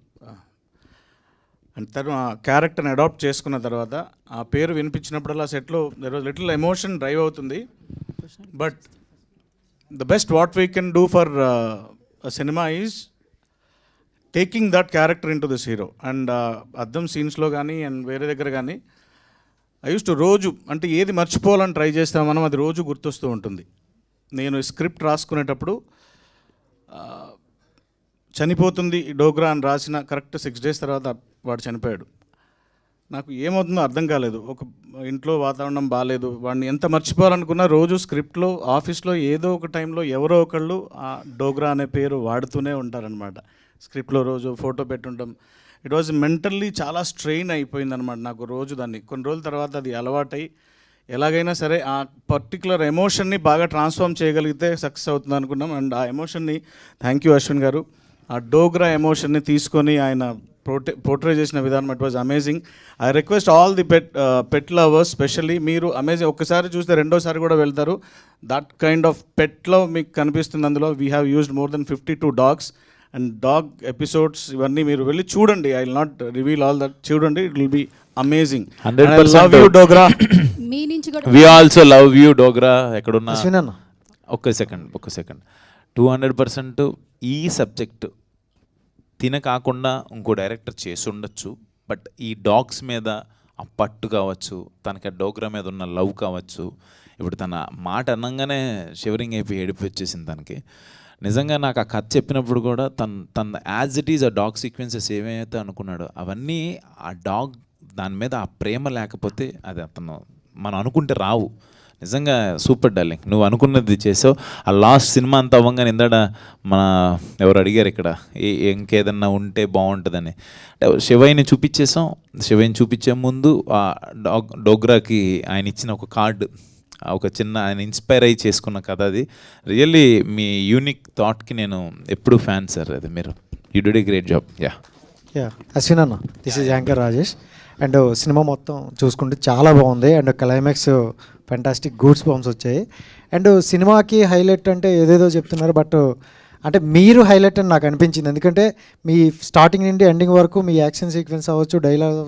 అండ్ తను ఆ క్యారెక్టర్ని అడాప్ట్ చేసుకున్న తర్వాత ఆ పేరు వినిపించినప్పుడల్లా సెట్లో there was little emotion drive అవుతుంది. But the best what we can do for cinema is taking that character in to this hero. And అద్దం సీన్స్లో కానీ అండ్ వేరే దగ్గర కానీ ఐ యూస్ టు రోజు అంటే ఏది మర్చిపోవాలని ట్రై చేస్తాం మనం, అది రోజు గుర్తొస్తూ ఉంటుంది. నేను స్క్రిప్ట్ రాసుకునేటప్పుడు చనిపోతుంది డోగ్రా అని రాసిన కరెక్ట్ 6 days తర్వాత వాడు చనిపోయాడు. నాకు ఏమవుతుందో అర్థం కాలేదు. ఒక ఇంట్లో వాతావరణం బాగాలేదు, వాడిని ఎంత మర్చిపోవాలనుకున్నా రోజు స్క్రిప్ట్లో ఆఫీస్లో ఏదో ఒక టైంలో ఎవరో ఒకళ్ళు ఆ డోగ్రా అనే పేరు వాడుతూనే ఉంటారనమాట. స్క్రిప్ట్లో రోజు ఫోటో పెట్టుంటాం. ఇట్ వాజ్ మెంటల్లీ చాలా స్ట్రెయిన్ అయిపోయిందనమాట నాకు రోజు. దాన్ని కొన్ని రోజుల తర్వాత అది అలవాటై ఎలాగైనా సరే ఆ పర్టికులర్ ఎమోషన్ని బాగా ట్రాన్స్ఫార్మ్ చేయగలిగితే సక్సెస్ అవుతుంది అనుకున్నాం. అండ్ ఆ ఎమోషన్ని థ్యాంక్ యూ అశ్విన్ గారు. ఆ డోగ్రా ఎమోషన్ని తీసుకొని ఆయన పోర్ట్రే చేసిన విధానం it was amazing. I request all the pet lovers specially, మీరు అమేజింగ్ ఒక్కసారి చూస్తే రెండోసారి కూడా వెళ్తారు. That kind of pet love మీకు కనిపిస్తుంది అందులో. We have used more than 52 dogs and dog episodes. ఇవన్నీ మీరు వెళ్ళి చూడండి. I will not reveal all that. చూడండి, it will be amazing. 100% love you Dogra. మీ నుంచి కూడా we also love you Dogra. ఎక్కడున్నా ఒక్క సెకండ్ 200% ఈ సబ్జెక్ట్ తిన కాకుండా ఇంకో డైరెక్టర్ చేసి ఉండొచ్చు. బట్ ఈ డాగ్స్ మీద ఆ పట్టు కావచ్చు, తనకి ఆ డోగ్రా మీద ఉన్న లవ్ కావచ్చు, ఇప్పుడు తన మాట అనగానే షివరింగ్ అయిపోయి ఏడిపి వచ్చేసింది తనకి. నిజంగా నాకు ఆ కథ చెప్పినప్పుడు కూడా తన యాజ్ ఇట్ ఈజ్ ఆ డాగ్ సీక్వెన్సెస్ ఏమైతే అనుకున్నాడో అవన్నీ ఆ డాగ్ దాని మీద ఆ ప్రేమ లేకపోతే అది మనం అనుకుంటే రావు. నిజంగా సూపర్ డార్లింగ్, నువ్వు అనుకున్నది చేసావు. ఆ లాస్ట్ సినిమా అంతా అవ్వగానే ఇందాడ మన ఎవరు అడిగారు ఇక్కడ ఇంకేదన్నా ఉంటే బాగుంటుందని, శివయ్యని చూపించేసాం. శివయ్యని చూపించే ముందు ఆ డోగ్రాకి ఆయన ఇచ్చిన ఒక కార్డు, ఒక చిన్న ఆయన ఇన్స్పైర్ అయ్యి చేసుకున్న కథ అది. రియల్లీ మీ యూనిక్ థాట్కి నేను ఎప్పుడు ఫ్యాన్ సార్. అది మీరు you did a great job. Yeah Ashwin అన్న, this is anchor Rajesh. And cinema మొత్తం చూసుకుంటే చాలా బాగుంది. And climax fantastic goosebumps వచ్చాయి. అండ్ సినిమాకి హైలైట్ అంటే ఏదేదో చెప్తున్నారు, బట్ అంటే మీరు హైలైట్ అని నాకు అనిపించింది. ఎందుకంటే మీ స్టార్టింగ్ నుండి ఎండింగ్ వరకు మీ యాక్షన్ సీక్వెన్స్ అవ్వచ్చు, డైలాగ్,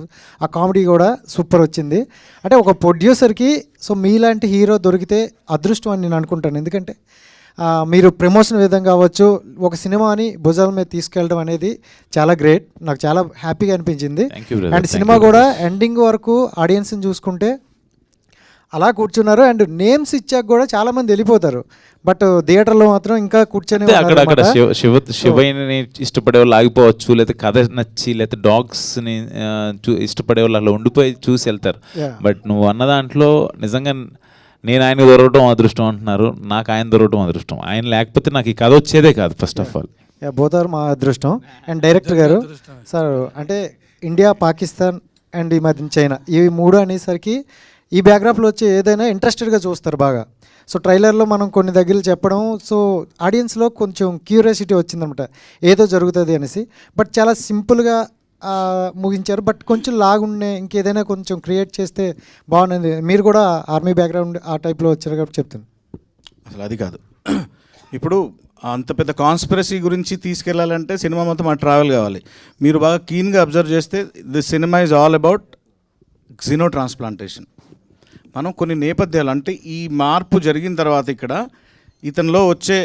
ఆ కామెడీ కూడా సూపర్ వచ్చింది. అంటే ఒక ప్రొడ్యూసర్కి సో మీలాంటి హీరో దొరికితే అదృష్టం అని నేను అనుకుంటాను. ఎందుకంటే మీరు ప్రమోషన్ విధంగా అవ్వచ్చు, ఒక సినిమాని భుజాల మీద తీసుకెళ్ళడం అనేది చాలా గ్రేట్. నాకు చాలా హ్యాపీగా అనిపించింది. అండ్ సినిమా కూడా ఎండింగ్ వరకు ఆడియన్స్ని చూసుకుంటే అలా కూర్చున్నారు. అండ్ నేమ్స్ ఇచ్చాక కూడా చాలా మంది వెళ్ళిపోతారు, బట్ థియేటర్లో మాత్రం ఇంకా కూర్చొని అక్కడ శివయ్యని ఇష్టపడే వాళ్ళు ఆగిపోవచ్చు, లేకపోతే కథ నచ్చి, లేకపోతే డాగ్స్ని ఇష్టపడే వాళ్ళు అలా ఉండిపోయి చూసి వెళ్తారు. బట్ నువ్వు అన్న దాంట్లో నిజంగా నేను ఆయన దొరకడం అదృష్టం అంటున్నారు, నాకు ఆయన దొరకడం అదృష్టం. ఆయన లేకపోతే నాకు ఈ కథ వచ్చేదే కాదు first of all. Both are మా అదృష్టం. అండ్ డైరెక్టర్ గారు సార్, అంటే ఇండియా, పాకిస్తాన్ అండ్ ఈ మధ్య చైనా, ఇవి మూడు అనేసరికి ఈ బ్యాక్గ్రాప్లో వచ్చి ఏదైనా ఇంట్రెస్టెడ్గా చూస్తారు బాగా. సో ట్రైలర్లో మనం కొన్ని దగ్గర చెప్పడం, సో ఆడియన్స్లో కొంచెం క్యూరియాసిటీ వచ్చిందనమాట ఏదో జరుగుతుంది అనేసి. బట్ చాలా సింపుల్గా ముగించారు. బట్ కొంచెం లాగుండే ఇంకేదైనా కొంచెం క్రియేట్ చేస్తే బాగుంది. మీరు కూడా ఆర్మీ బ్యాక్గ్రౌండ్ ఆ టైప్లో వచ్చారు కాబట్టి చెప్తాను. అసలు అది కాదు, ఇప్పుడు అంత పెద్ద కాన్స్పిరసీ గురించి తీసుకెళ్లాలంటే సినిమా మొత్తం ఆ ట్రావెల్ కావాలి. మీరు బాగా కీన్గా అబ్జర్వ్ చేస్తే the cinema is all about xeno transplantation. మనం కొన్ని నేపథ్యాలు, అంటే ఈ మార్పు జరిగిన తర్వాత ఇక్కడ ఇతనిలో వచ్చే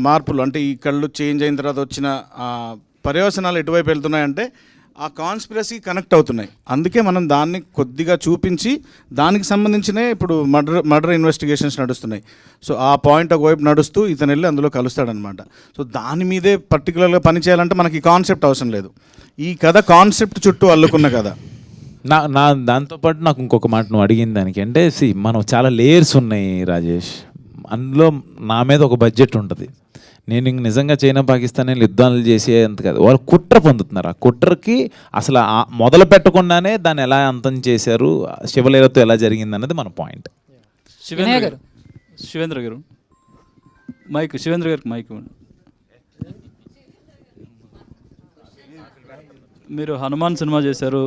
మార్పులు, అంటే ఈ కళ్ళు చేంజ్ అయిన తర్వాత వచ్చిన పర్యవసనాలు ఎటువైపు వెళ్తున్నాయంటే ఆ కాన్స్పిరసీ కనెక్ట్ అవుతున్నాయి. అందుకే మనం దాన్ని కొద్దిగా చూపించి దానికి సంబంధించినే ఇప్పుడు మర్డర్ ఇన్వెస్టిగేషన్స్ నడుస్తున్నాయి. సో ఆ పాయింట్ ఒకవైపు నడుస్తూ ఇతను వెళ్ళి అందులో కలుస్తాడనమాట. సో దాని మీదే పర్టికులర్గా పని చేయాలంటే మనకి కాన్సెప్ట్ అవసరం లేదు. ఈ కథ కాన్సెప్ట్ చుట్టూ అల్లుకున్న కథ. నా దాంతోపాటు నాకు ఇంకొక మాట నువ్వు అడిగిన దానికి అంటే, మనం చాలా లేయర్స్ ఉన్నాయి రాజేష్. అందులో నా మీద ఒక బడ్జెట్ ఉంటుంది. నేను ఇంక నిజంగా చైనా పాకిస్తాన్ యుద్ధాలు చేసేంత కాదు, వాళ్ళు కుట్ర పొందుతున్నారు. ఆ కుట్రకి అసలు మొదలు పెట్టకుండానే దాన్ని ఎలా అంతం చేశారు, శివలీలతో ఎలా జరిగింది అన్నది మన పాయింట్. శివేంద్ర గారు మైక్ మీరు హనుమాన్ సినిమా చేశారు,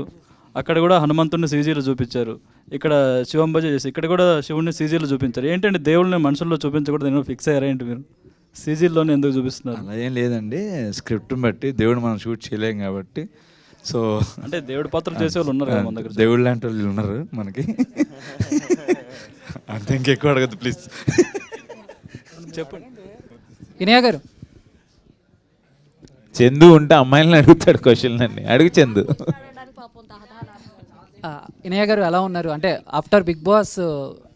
అక్కడ కూడా హనుమంతుడిని సీజీలో చూపించారు. ఇక్కడ శివం భజ చేసి ఇక్కడ కూడా శివుడిని సీజీలో చూపించారు. ఏంటంటే దేవుడిని మనుషుల్లో చూపించకూడదు, నేను ఫిక్స్ అయ్యారా ఏంటి మీరు? సీజీల్లోనే ఎందుకు చూపిస్తున్నారు? అలా ఏం లేదండి, స్క్రిప్ట్ని బట్టి దేవుడు మనం షూట్ చేయలేం కాబట్టి. సో అంటే దేవుడి పాత్రలు చేసే వాళ్ళు ఉన్నారు మన దగ్గర, దేవుడు లాంటి వాళ్ళు ఉన్నారు మనకి. అంతే, ఇంకెక్కువ అడగద్దు ప్లీజ్. చెప్పండి వినయ్ గారు. చందు ఉంటే అమ్మాయిలను అడుగుతాడు క్వశ్చన్ అన్ని, అడుగు చందు. వినయ్ గారు ఎలా ఉన్నారు? అంటే ఆఫ్టర్ బిగ్ బాస్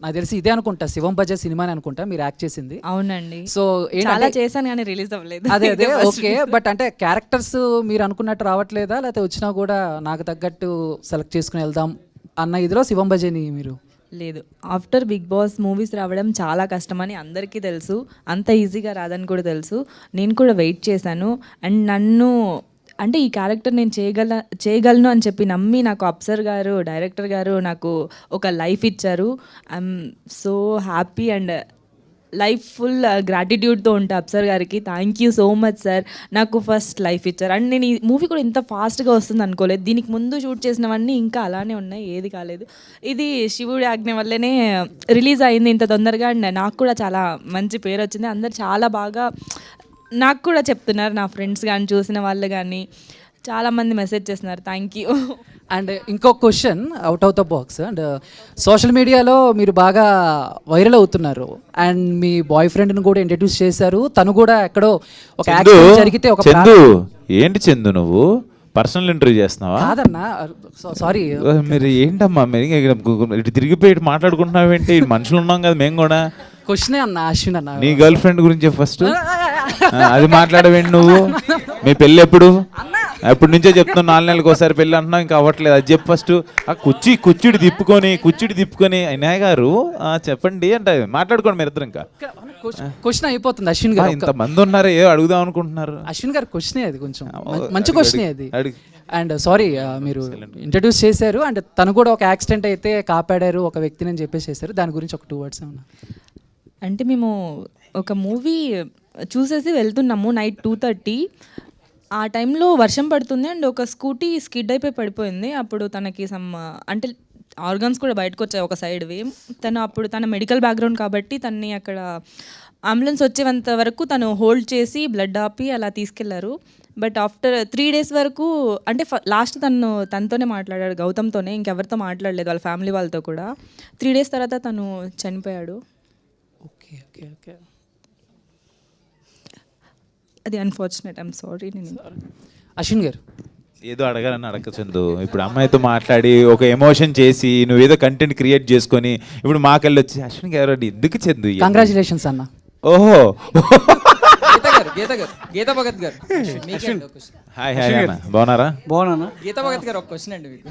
నాకు తెలిసి ఇదే అనుకుంటా, శివం భజ సినిమాని అనుకుంటా మీరు యాక్ట్ చేసింది. అవునండి. సో చాలా చేశాను కానీ రిలీజ్ అవ్వలేదు. అదే ఓకే. బట్ అంటే క్యారెక్టర్స్ మీరు అనుకున్నట్టు రావట్లేదా, లేకపోతే వచ్చినా కూడా నాకు తగ్గట్టు సెలెక్ట్ చేసుకుని వెళ్దాం అన్న ఇదిలో శివం భజని మీరు? లేదు, ఆఫ్టర్ బిగ్ బాస్ మూవీస్ రావడం చాలా కష్టమని అందరికీ తెలుసు, అంత ఈజీగా రాదని కూడా తెలుసు. నేను కూడా వెయిట్ చేశాను. అండ్ నన్ను అంటే ఈ క్యారెక్టర్ నేను చేయగలను అని చెప్పి నమ్మి నాకు అప్సర్ గారు, డైరెక్టర్ గారు నాకు ఒక లైఫ్ ఇచ్చారు. I'm so happy and life full గ్రాటిట్యూడ్తో ఉంటా అప్సర్ గారికి. Thank you so much sir, నాకు ఫస్ట్ లైఫ్ ఇచ్చారు. అండ్ నేను ఈ మూవీ కూడా ఇంత ఫాస్ట్గా వస్తుంది అనుకోలేదు. దీనికి ముందు షూట్ చేసినవన్నీ ఇంకా అలానే ఉన్నాయి, ఏది కాలేదు. ఇది శివుడి ఆజ్ఞ వల్లనే రిలీజ్ అయింది ఇంత తొందరగా. అండ్ నాకు కూడా చాలా మంచి పేరు వచ్చింది. అందరు చాలా బాగా నాకు కూడా చెప్తున్నారు, నా ఫ్రెండ్స్ కానీ చూసిన వాళ్ళు కానీ చాలామంది మెసేజ్ చేస్తున్నారు. Thank you. అండ్ ఇంకో question out of the box. And social మీడియాలో మీరు బాగా వైరల్ అవుతున్నారు అండ్ మీ బాయ్ ఫ్రెండ్ని కూడా ఇంట్రడ్యూస్ చేశారు. తను కూడా ఎక్కడో ఒక యాక్సిడెంట్ జరిగితే ఒక చందు, ఏంటి చందు నువ్వు పర్సనల్ ఇంటర్వ్యూ చేస్తున్నావా? కాదన్నా, సారీ. మీరు ఏంటమ్మా మీరు తిరిగిపోయి మాట్లాడుకుంటున్నావు ఏంటి? మనుషులు ఉన్నాం కదా మేము కూడా. క్వశ్చనే అన్న, అశ్విన్ అన్న, నీ గర్ల్ ఫ్రెండ్ గురించి ఫస్ట్. అది మాట్లాడవేంటి నువ్వు? మీ పెళ్ళి ఎప్పుడు? ఎప్పటి నుంచో చెప్తున్నావు 4 నెలలకు ఒకసారి పెళ్ళి అంటున్నావు, ఇంకా అవ్వట్లేదు. అది చెప్పు ఫస్ట్. ఆ కుర్చీడి తిప్పుకొని అన్నయ్య గారు చెప్పండి అంటే మాట్లాడుకోండి మీరు ఇద్దరు. ఇంకా క్వశ్చన్ అయిపోతుంది అశ్విన్ గారు. ఇంతమంది ఉన్నారు, ఏ అడుగుదాం అనుకుంటున్నారు? అశ్విన్ గారు క్వశ్చనే అది, కొంచెం మంచి క్వశ్చనే అది. అండ్ సారీ, మీరు ఇంట్రడ్యూస్ చేశారు అండ్ తను కూడా ఒక యాక్సిడెంట్ అయితే కాపాడారు ఒక వ్యక్తిని అని చెప్పేసి చేశారు. దాని గురించి ఒక 2 words ఏమన్నా? అంటే మేము ఒక మూవీ చూసేసి వెళ్తున్నాము నైట్ 2:30. ఆ టైంలో వర్షం పడుతుంది అండ్ ఒక స్కూటీ స్కిడ్ అయిపోయి పడిపోయింది. అప్పుడు తనకి అంటే ఆర్గన్స్ కూడా బయటకు వచ్చాయి ఒక సైడ్వి. తన మెడికల్ బ్యాక్గ్రౌండ్ కాబట్టి తనని అక్కడ అంబులెన్స్ వచ్చేంత వరకు తను హోల్డ్ చేసి బ్లడ్ ఆపి అలా తీసుకెళ్లారు. బట్ ఆఫ్టర్ 3 days వరకు అంటే లాస్ట్ తనతోనే మాట్లాడాడు, గౌతమ్తోనే, ఇంకెవరితో మాట్లాడలేదు వాళ్ళ ఫ్యామిలీ వాళ్ళతో కూడా. 3 days తర్వాత తను చనిపోయాడు. ఓకే ఓకే ఓకే, అది అన్ఫార్చునేట్. I'm sorry. అశ్విన్ గారు ఏదో అడగాలని అడగ చందు. ఇప్పుడు అమ్మాయితో మాట్లాడి ఒక ఎమోషన్ చేసి నువ్వేదో కంటెంట్ క్రియేట్ చేసుకొని ఇప్పుడు మాకెళ్ళి వచ్చి అశ్విన్ గారు ఎందుకు చందు? కంగ్రాచులేషన్స్ అన్న. ఓహో, గీతా భగత్ గారు హాయ్ హాయ్ అన్న, బాగున్నారా? బాగున్నా. గీతా భగత్ గారు ఒక క్వశ్చన్ అండి మీకు.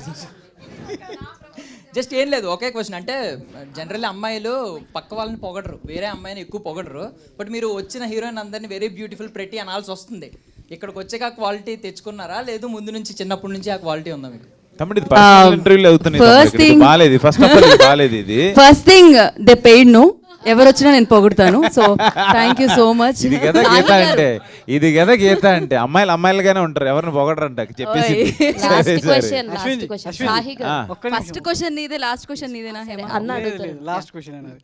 జస్ట్ ఏం లేదు, ఒకే క్వశ్చన్. అంటే జనరల్లీ అమ్మాయిలు పక్క వాళ్ళని పొగడరు, వేరే అమ్మాయిని ఎక్కువ పొగడరు. బట్ మీరు వచ్చిన హీరోయిన్ అందరినీ వెరీ బ్యూటిఫుల్ ప్రెటీ అనాల్సి వస్తుంది. ఇక్కడికి వచ్చాక ఆ క్వాలిటీ తెచ్చుకున్నారా, లేదు ముందు నుంచి చిన్నప్పటి నుంచి ఆ క్వాలిటీ ఉందా మీకు? తమ్ముడు ఇది పర్సనల్ ఇంటర్వ్యూలు అవుతున్నాయి, బాలేదు. ఫస్ట్ ఆఫ్ ఆల్ బాలేదు ఇది. First thing they paid no, ఎవరు వచ్చినా నేను పొగుడతాను. So thank you so much. ఇది కదా గీత అంటే అమ్మాయిలుగానే ఉంటారు, ఎవరిని పొగడరంట చెప్పేసి. ఫస్ట్ క్వశ్చన్ నీదే, లాస్ట్ క్వశ్చన్ నీదేనా? లాస్ట్ క్వశ్చన్ అనేది.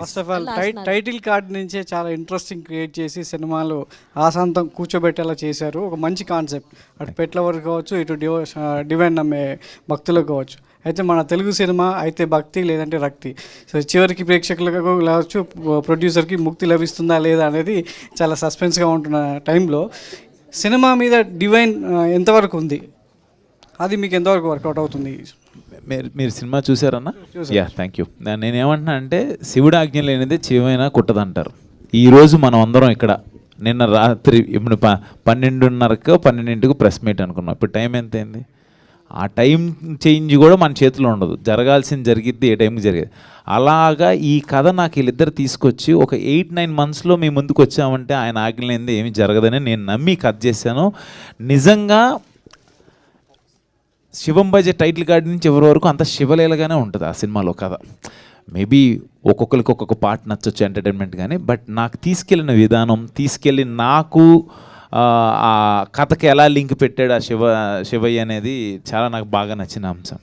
First of all title card నుంచే చాలా ఇంట్రెస్టింగ్ క్రియేట్ చేసి సినిమాలో ఆశాంతం కూర్చోబెట్టేలా చేశారు. ఒక మంచి కాన్సెప్ట్, అటు పెట్ల వరకు కావచ్చు, ఇటు డివైన్ నమ్మే భక్తులకు కావచ్చు. అయితే మన తెలుగు సినిమా అయితే భక్తి లేదంటే రక్తి. సో చివరికి ప్రేక్షకులకు కావచ్చు, ప్రొడ్యూసర్కి ముక్తి లభిస్తుందా లేదా అనేది చాలా సస్పెన్స్గా ఉంటున్న టైంలో సినిమా మీద డివైన్ ఎంతవరకు ఉంది, అది మీకు ఎంతవరకు వర్కౌట్ అవుతుంది? మీరు సినిమా చూసారన్నా? Yeah, thank you. నేనేమంటున్నా అంటే శివుడు ఆజ్ఞ లేనిదే చెవైనా కుట్టదంటారు. ఈరోజు మనం అందరం ఇక్కడ నిన్న రాత్రి ఇప్పుడు 12:30కో 12ంటికి ప్రెస్ మీట్ అనుకున్నాం. ఇప్పుడు టైం ఎంత అయింది? ఆ టైం చేంజ్ కూడా మన చేతిలో ఉండదు, జరగాల్సింది జరిగిద్ది, ఏ టైంకి జరిగేది. అలాగా ఈ కథ నాకు వీళ్ళిద్దరు తీసుకొచ్చి ఒక 8-9 monthsలో మీ ముందుకు వచ్చామంటే ఆయన ఆజ్ఞలేనిదే ఏమీ జరగదని నేను నమ్మి కథ చేశాను. నిజంగా శివం బజే టైటిల్ కార్డ్ నుంచి ఎవరి వరకు అంత శివలీలగానే ఉంటుంది ఆ సినిమాలో కథ. మేబీ ఒక్కొక్కరికి ఒక్కొక్క పార్ట్ నచ్చొచ్చు ఎంటర్టైన్మెంట్ కానీ, బట్ నాకు తీసుకెళ్ళిన విధానం, తీసుకెళ్ళి నాకు ఆ కథకి ఎలా లింక్ పెట్టాడు ఆ శివయ్య అనేది చాలా నాకు బాగా నచ్చిన అంశం.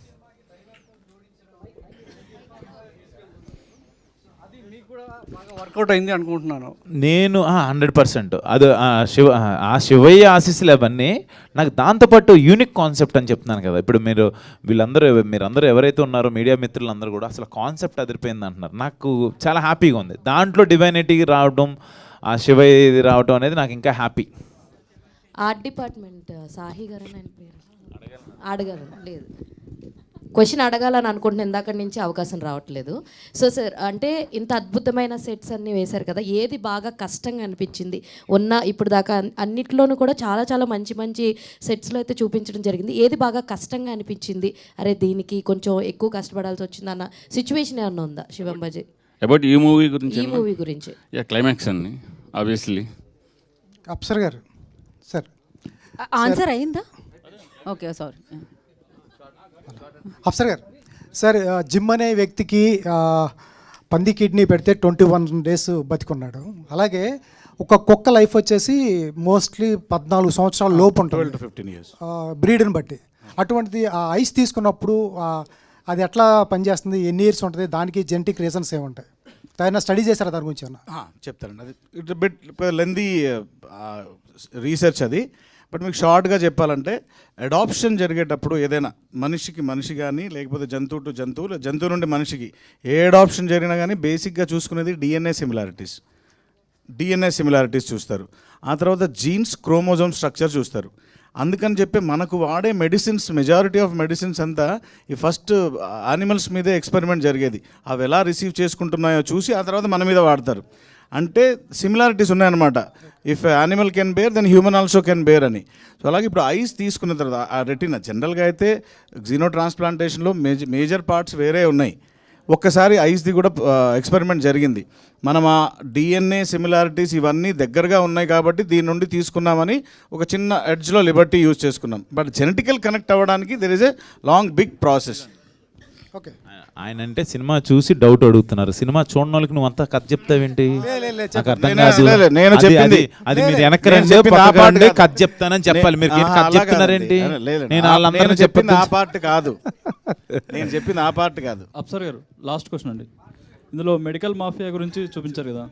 వర్కౌట్ అయింది అనుకుంటున్నాను నేను 100%. అది ఆ శివయ్య ఆశీస్సులు అవన్నీ నాకు. దాంతోపాటు యూనిక్ కాన్సెప్ట్ అని చెప్తున్నాను కదా, ఇప్పుడు మీరందరూ ఎవరైతే ఉన్నారో మీడియా మిత్రులందరూ కూడా అసలు కాన్సెప్ట్ అదిరిపోయింది అంటున్నారు. నాకు చాలా హ్యాపీగా ఉంది. దాంట్లో డివైనిటీకి రావడం, ఆ శివయ్యది రావడం అనేది నాకు ఇంకా హ్యాపీ. ఆర్ట్ డిపార్ట్మెంట్ సాహి గారు అని ఆయన పేరు అడగాలని లేదు, క్వశ్చన్ అడగాలని అనుకుంటున్నాను, ఇందాక నుంచి అవకాశం రావట్లేదు. సో సార్, అంటే ఇంత అద్భుతమైన సెట్స్ అన్నీ వేశారు కదా, ఏది బాగా కష్టంగా అనిపించింది? ఇప్పుడు దాకా అన్నిట్లోనూ కూడా చాలా చాలా మంచి మంచి సెట్స్లో అయితే చూపించడం జరిగింది. ఏది బాగా కష్టంగా అనిపించింది, అరే దీనికి కొంచెం ఎక్కువ కష్టపడాల్సి వచ్చింది అన్న సిచ్యువేషన్ ఏమన్నా ఉందా శివం బజే? అబౌట్ ఈ మూవీ గురించి క్లైమాక్స్ అండి ఆబ్వియస్లీ. అప్సర్ గారు సార్ ఆన్సర్ అయిందా? Okay sorry. అప్సర్ గారు సార్, జిమ్ అనే వ్యక్తికి పంది కిడ్నీ పెడితే 21 days బతికున్నాడు. అలాగే ఒక కుక్క లైఫ్ వచ్చేసి మోస్ట్లీ 14 సంవత్సరాల లోపు ఉంటుంది, 12 to 15 years బ్రీడ్ని బట్టి. అటువంటిది ఆ ఐస్ తీసుకున్నప్పుడు అది ఎట్లా పనిచేస్తుంది, ఎన్ని ఇయర్స్ ఉంటుంది, దానికి జెనెటిక్ రీజన్స్ ఏముంటాయి? ఏమైనా స్టడీ చేశారా దాని గురించి? చెప్తానండి. అది ఇట్ బిట్ లెందీ రీసెర్చ్ అది. బట్ మీకు షార్ట్గా చెప్పాలంటే, అడాప్షన్ జరిగేటప్పుడు ఏదైనా మనిషి కానీ లేకపోతే జంతువు టు జంతువు నుండి మనిషికి ఏ అడాప్షన్ జరిగినా కానీ బేసిక్గా చూసుకునేది డిఎన్ఏ సిమిలారిటీస్ చూస్తారు. ఆ తర్వాత జీన్స్, క్రోమోజోమ్ స్ట్రక్చర్ చూస్తారు. అందుకని చెప్పి మనకు వాడే మెడిసిన్స్, మెజారిటీ ఆఫ్ మెడిసిన్స్ అంతా ఈ ఫస్ట్ యానిమల్స్ మీదే ఎక్స్పెరిమెంట్ జరిగేది. అవి ఎలా రిసీవ్ చేసుకుంటున్నాయో చూసి ఆ తర్వాత మన మీద వాడతారు. అంటే సిమిలారిటీస్ ఉన్నాయన్నమాట. If animal can bear then human also can bear అని. సో అలాగే ఇప్పుడు ఐస్ తీసుకున్న తర్వాత ఆ రెటినా జనరల్గా అయితే జీనో ట్రాన్స్ప్లాంటేషన్లో మేజర్ పార్ట్స్ వేరే ఉన్నాయి. ఒక్కసారి ఐస్ది కూడా ఎక్స్పెరిమెంట్ జరిగింది. మనం ఆ డిఎన్ఏ సిమిలారిటీస్ ఇవన్నీ దగ్గరగా ఉన్నాయి కాబట్టి దీని నుండి తీసుకున్నామని ఒక చిన్న ఎడ్జ్లో లిబర్టీ యూజ్ చేసుకున్నాం. బట్ జెనెటికల్ కనెక్ట్ అవ్వడానికి there is a long big process. Okay, ఆయన అంటే సినిమా చూసి డౌట్ అడుగుతున్నారు. సినిమా చూడని వాళ్ళకి నువ్వు అంతా కథ చెప్తావేంటి? నాకు అర్థం కాదు. నేను చెప్పింది అది మీరు వెనక్కి రండి, పక్కకు రండి, కథ చెప్తానని చెప్పాలి. మీరు కథ చెప్తున్నారేంటి? నేను వాళ్ళందరినీ చెప్పింది ఆ పార్ట్ కాదు. నేను చెప్పింది ఆ పార్ట్ కాదు. అప్సర్ గారు, లాస్ట్ క్వశ్చన్ అండి. ఇందులో మెడికల్ మాఫియా గురించి చూపించారు కదా,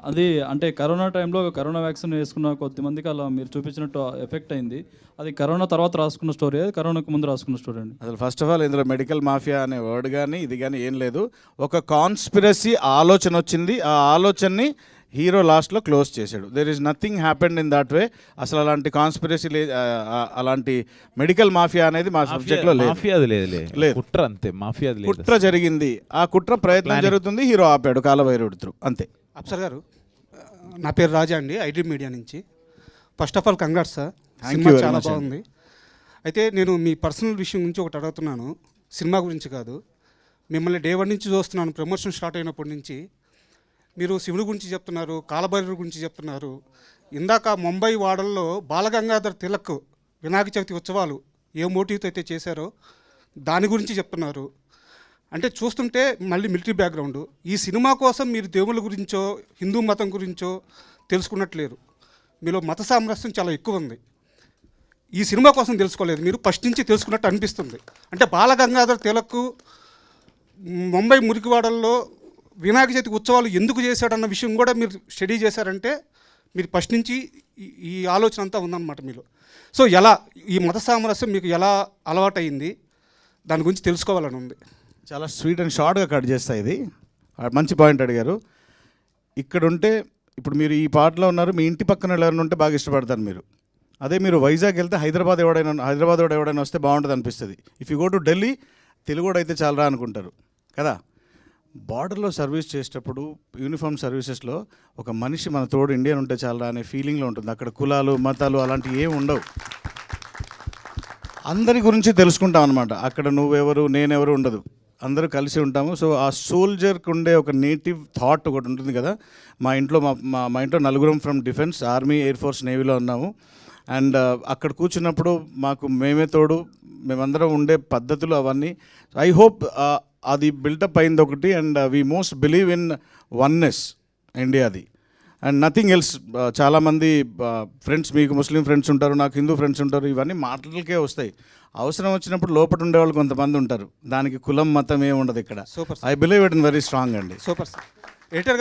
అది అంటే కరోనా టైంలో కరోనా వ్యాక్సిన్ వేసుకున్న కొద్దిమందికి అలా మీరు చూపించినట్టు ఎఫెక్ట్ అయింది. అది కరోనా తర్వాత రాసుకున్న స్టోరీ, అది కరోనాకు ముందు రాసుకున్న స్టోరీ అండి. అసలు ఫస్ట్ ఆఫ్ ఆల్ ఇందులో మెడికల్ మాఫియా అనే వర్డ్ కానీ ఇది కానీ ఏం లేదు. ఒక కాన్స్పిరసీ ఆలోచన వచ్చింది, ఆ ఆలోచనని హీరో లాస్ట్లో క్లోజ్ చేశాడు. There is nothing happened in that way. అసలు అలాంటి కాన్స్పిరసీ అలాంటి మెడికల్ మాఫియా అనేది మా సబ్జెక్ట్లో లేదు. కుట్ర అంతే, మాఫియా కుట్ర జరిగింది, ఆ కుట్ర ప్రయత్నం జరుగుతుంది, హీరో ఆపాడు కాలభైరవుడి త్రూ, అంతే. అప్సర్ గారు, నా పేరు రాజా అండి, ఐటీ మీడియా నుంచి. First of all congrats sir, Thank cinema you very చాలా much బాగుంది. అయితే నేను మీ పర్సనల్ విషయం గురించి ఒకటి అడుగుతున్నాను, సినిమా గురించి కాదు. మిమ్మల్ని డే 1 నుంచి చూస్తున్నాను, ప్రమోషన్ స్టార్ట్ అయినప్పటి నుంచి. మీరు శివుడి గురించి చెప్తున్నారు, కాలభైరవుడి గురించి చెప్తున్నారు. ఇందాక ముంబై వాడల్లో బాలగంగాధర్ తిలక్ వినాయక చవితి ఉత్సవాలు ఏ మోటివ్తో అయితే చేశారో దాని గురించి చెప్తున్నారు. అంటే చూస్తుంటే మళ్ళీ మిలిటరీ బ్యాక్గ్రౌండ్. ఈ సినిమా కోసం మీరు దేవుళ్ళ గురించో హిందూ మతం గురించో తెలుసుకున్నట్లేరు. మీలో మత సామరస్యం చాలా ఎక్కువ ఉంది. ఈ సినిమా కోసం తెలుసుకోలేదు, మీరు ఫస్ట్ నుంచి తెలుసుకున్నట్టు అనిపిస్తుంది. అంటే బాలగంగాధర్ తిలక్ ముంబై మురికివాడల్లో వినాయక చవితి ఉత్సవాలు ఎందుకు చేశాడన్న విషయం కూడా మీరు స్టడీ చేశారంటే మీరు ఫస్ట్ నుంచి ఈ ఆలోచన అంతా ఉందన్నమాట మీలో. సో ఎలా ఈ మత సామరస్యం మీకు ఎలా అలవాటైంది, దాని గురించి తెలుసుకోవాలని ఉంది. చాలా స్వీట్ అండ్ షార్ట్గా కట్ చేస్తాయి. ఇది మంచి పాయింట్ అడిగారు. ఇక్కడ ఉంటే ఇప్పుడు మీరు ఈ పాటలో ఉన్నారు, మీ ఇంటి పక్కన ఎవరైనా ఉంటే బాగా ఇష్టపడతారు మీరు. అదే మీరు వైజాగ్ వెళ్తే హైదరాబాద్ ఎవడైనా వస్తే బాగుంటుంది అనిపిస్తుంది. If you go to Delhi, తెలుగుడు అయితే చాలరా అనుకుంటారు కదా. బార్డర్లో సర్వీస్ చేసేటప్పుడు యూనిఫామ్ సర్వీసెస్లో ఒక మనిషి మన తోడు ఇండియన్ ఉంటే చాలరా అనే ఫీలింగ్లో ఉంటుంది. అక్కడ కులాలు మతాలు అలాంటివి ఏమి ఉండవు, అందరి గురించి తెలుసుకుంటాం అనమాట. అక్కడ నువ్వెవరు నేనెవరు ఉండదు, అందరూ కలిసి ఉంటాము. సో ఆ సోల్జర్కి ఉండే ఒక నేటివ్ థాట్ ఒకటి ఉంటుంది కదా. మా ఇంట్లో మా ఇంట్లో నలుగురం from defence, army, air force, నేవీలో ఉన్నాము. అండ్ అక్కడ కూర్చున్నప్పుడు మాకు మేమే తోడు, మేమందరం ఉండే పద్ధతులు అవన్నీ. ఐ హోప్ అది బిల్టప్ అయింది ఒకటి. And we most believe in oneness ఇండియాది అండ్ నథింగ్ ఎల్స్. చాలామంది ఫ్రెండ్స్, మీకు ముస్లిం ఫ్రెండ్స్ ఉంటారు, నాకు హిందూ ఫ్రెండ్స్ ఉంటారు, ఇవన్నీ మాటలకే వస్తాయి. అవసరం వచ్చినప్పుడు లోపల ఉండేవాళ్ళు కొంతమంది ఉంటారు, దానికి కులం మతం ఏమి ఉండదు ఇక్కడ. Super, I believe it in very strong అండి. Super sir. ఎడిటర్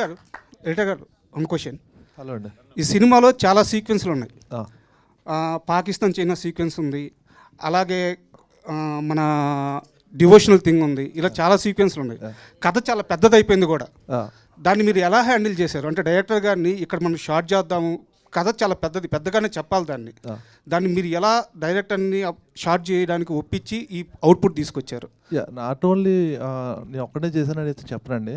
గారు వన్ క్వశ్చన్. హలో అండి, ఈ సినిమాలో చాలా సీక్వెన్స్లు ఉన్నాయి. పాకిస్తాన్ చైనా సీక్వెన్స్ ఉంది, అలాగే మన డివోషనల్ థింగ్ ఉంది, ఇలా చాలా సీక్వెన్స్లు ఉన్నాయి. కథ చాలా పెద్దదైపోయింది కూడా. దాన్ని మీరు ఎలా హ్యాండిల్ చేశారు? అంటే డైరెక్టర్ గారిని ఇక్కడ మనం షార్ట్ చేద్దాము, కథ చాలా పెద్దగానే చెప్పాలి, దాన్ని మీరు ఎలా డైరెక్టర్ని షార్ట్ చేయడానికి ఒప్పించి ఈ అవుట్పుట్ తీసుకొచ్చారు? నాట్ ఓన్లీ నేను ఒక్కడే చేశానని అయితే చెప్పనండి.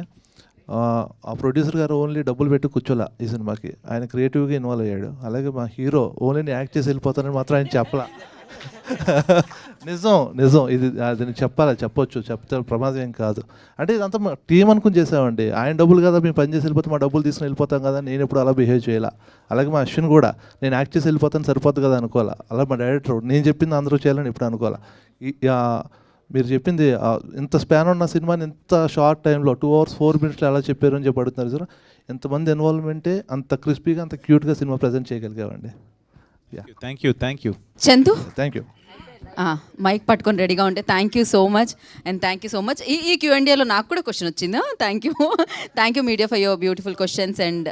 ఆ ప్రొడ్యూసర్ గారు ఓన్లీ డబ్బులు పెట్టి కూర్చోలే ఈ సినిమాకి, ఆయన క్రియేటివ్గా ఇన్వాల్వ్ అయ్యాడు. అలాగే మా హీరో ఓన్లీ నేను యాక్ట్ చేసి వెళ్ళిపోతానని మాత్రం ఆయన చెప్పలా. నిజం ఇది అది చెప్పొచ్చు, చెప్తే ప్రమాదం ఏం కాదు. అంటే ఇదంతా మా టీం అనుకుని చేసామండి. ఆయన డబ్బులు కదా మేము పని చేసి వెళ్ళిపోతే మా డబ్బులు తీసుకుని వెళ్ళిపోతాం కదా, నేను ఎప్పుడు అలా బిహేవ్ చేయాలా. అలాగే మా అశ్విన్ కూడా నేను యాక్ట్ చేసి వెళ్ళిపోతాను సరిపోతుంది కదా అనుకోవాలా. అలా మా డైరెక్టర్ నేను చెప్పింది అందరూ చేయాలని ఇప్పుడు అనుకోవాలా. మీరు చెప్పింది ఇంత స్పాన్ ఉన్న సినిమాని ఇంత షార్ట్ టైంలో 2 hours 4 minutes ఎలా చెప్పారు అని చెప్పి అడుగుతున్నారు సార్. ఎంతమంది ఇన్వాల్వ్మెంటే అంత క్రిస్పీగా అంత క్యూట్గా సినిమా ప్రజెంట్ చేయగలిగామండి. Thank you Chandu, thank you. Mike పట్టుకొని రెడీగా ఉంటే thank you so much and thank you so much. ఈ Q&Aలో నాకు కూడా క్వశ్చన్ వచ్చిందా? Thank you media for your beautiful questions and